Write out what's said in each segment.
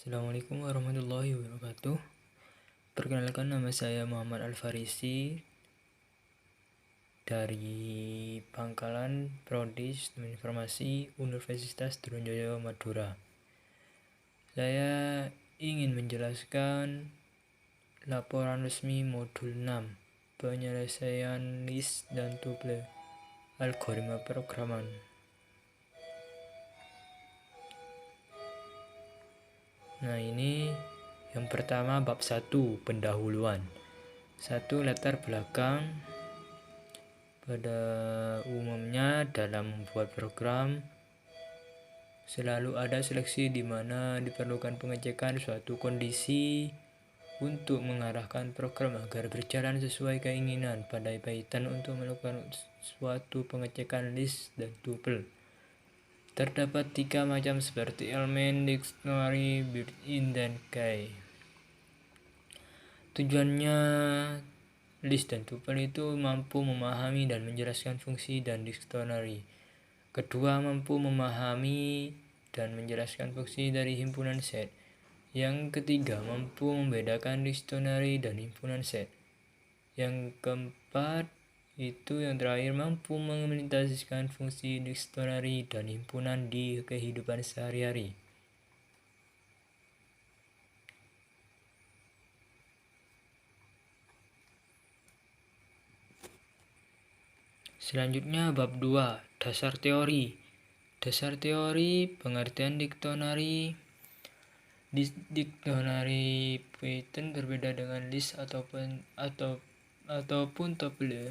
Assalamualaikum warahmatullahi wabarakatuh. Perkenalkan, nama saya Muhammad Al-Farisi dari Pangkalan Prodi Sistem Informasi Universitas Trunjaya Madura. Saya ingin menjelaskan laporan resmi modul 6 penyelesaian list dan tuple algoritma programan. Nah, ini yang pertama bab 1 pendahuluan. 1. Latar belakang. Pada umumnya dalam membuat program selalu ada seleksi di mana diperlukan pengecekan suatu kondisi untuk mengarahkan program agar berjalan sesuai keinginan. Pada Python, untuk melakukan suatu pengecekan list dan tuple terdapat 3 macam seperti elemen, dictionary, built-in, dan key. Tujuannya list dan tuple itu mampu memahami dan menjelaskan fungsi dan dictionary. Kedua, mampu memahami dan menjelaskan fungsi dari himpunan set. Yang ketiga, mampu membedakan dictionary dan himpunan set. Yang keempat, itu yang terakhir, mampu mengimplementasikan fungsi dictionary dan himpunan di kehidupan sehari-hari. Selanjutnya bab 2, dasar teori. Dasar teori pengertian dictionary. Dictionary Python berbeda dengan list ataupun tuple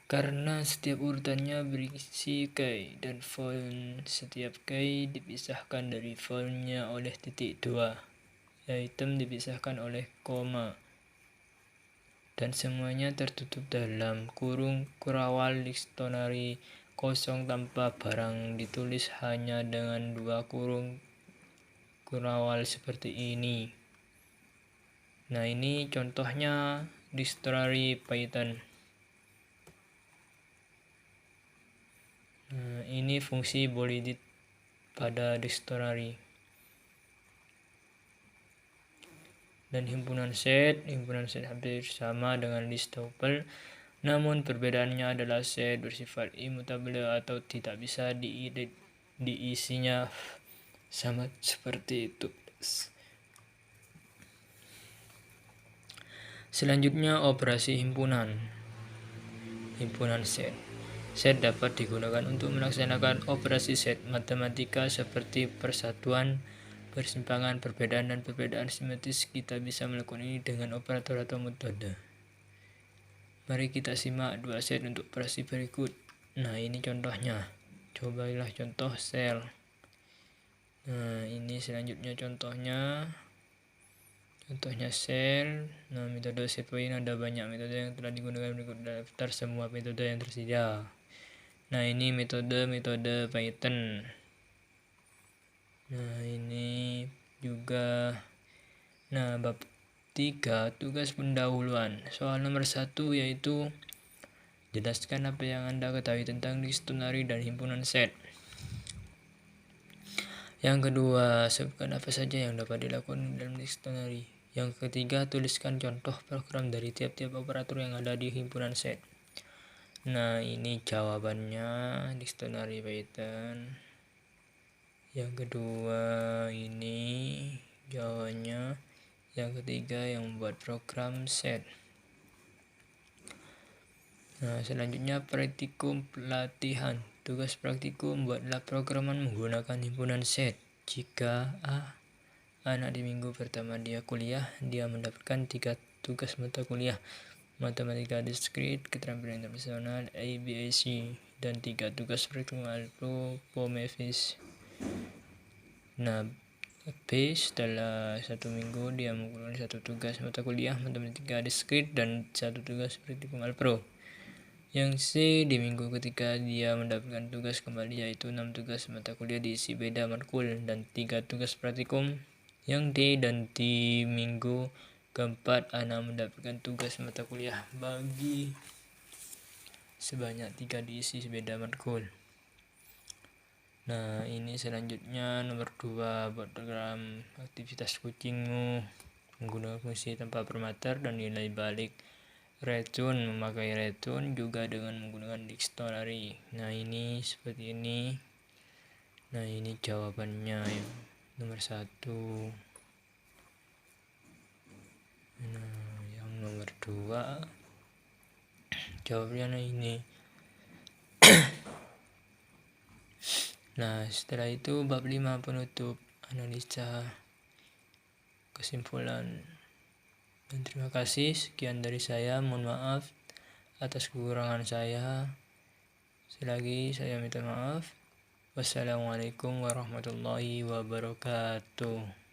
karena setiap urutannya berisi key dan font. Setiap key dipisahkan dari fontnya oleh titik 2. Item dipisahkan oleh koma. Dan semuanya tertutup dalam kurung kurawal dictionary kosong tanpa barang ditulis hanya dengan 2 kurung kurawal seperti ini. Nah, ini contohnya dictionary Python. Nah, ini fungsi boolean pada dictionary. Dan himpunan set hampir sama dengan list tuple, namun perbedaannya adalah set bersifat immutable atau tidak bisa diisinya sama seperti itu. Selanjutnya operasi himpunan set. Set dapat digunakan untuk melaksanakan operasi set matematika seperti persatuan, persimpangan, perbedaan, dan perbedaan simetris. Kita bisa melakukan ini dengan operator atau metode. Mari kita simak 2 set untuk operasi berikut. Nah, ini contohnya. Cobalah contoh sel. Nah, ini selanjutnya contohnya sel. Nah, metode set point ada banyak metode yang telah digunakan berikut daftar semua metode yang tersedia. Nah, ini metode Python. Nah, ini juga. Nah, bab 3, tugas pendahuluan. Soal nomor 1 yaitu jelaskan apa yang Anda ketahui tentang dictionary dan himpunan set. Yang kedua, sebutkan apa saja yang dapat dilakukan dalam dictionary. Yang ketiga, tuliskan contoh program dari tiap-tiap operator yang ada di himpunan set. Nah, ini jawabannya dictionary Python. Yang kedua ini jawabannya. Yang ketiga yang membuat program set. Nah, selanjutnya praktikum pelatihan. Tugas praktikum, buatlah programan menggunakan himpunan set. Jika anak di minggu pertama dia kuliah, dia mendapatkan 3 tugas mata kuliah: matematika diskrit, keterampilan interpersonal, ABAC, dan 3 tugas praktikum Alpro Pomevis. Nah, setelah 1 minggu dia mengumpulkan 1 tugas mata kuliah matematika diskrit dan 1 tugas praktikum Alpro. Yang C, di minggu ketiga dia mendapatkan tugas kembali, yaitu 6 tugas mata kuliah diisi beda matkul dan 3 tugas praktikum. Yang D, dan di minggu keempat anak mendapatkan tugas mata kuliah bagi sebanyak 3 diisi beda matkul. Nah, ini selanjutnya nomor 2, buat program aktivitas kucingmu menggunakan fungsi tanpa permater dan nilai balik racun. Memakai racun juga dengan menggunakan dictionary. Nah, ini seperti ini. Nah, ini jawabannya ya. Nomor 1. Nah, yang nomor 2 jawabnya ini. Nah, setelah itu bab 5 penutup, analisa, kesimpulan. Dan terima kasih, sekian dari saya. Mohon maaf atas kekurangan saya. Selagi saya minta maaf. Wassalamualaikum warahmatullahi wabarakatuh.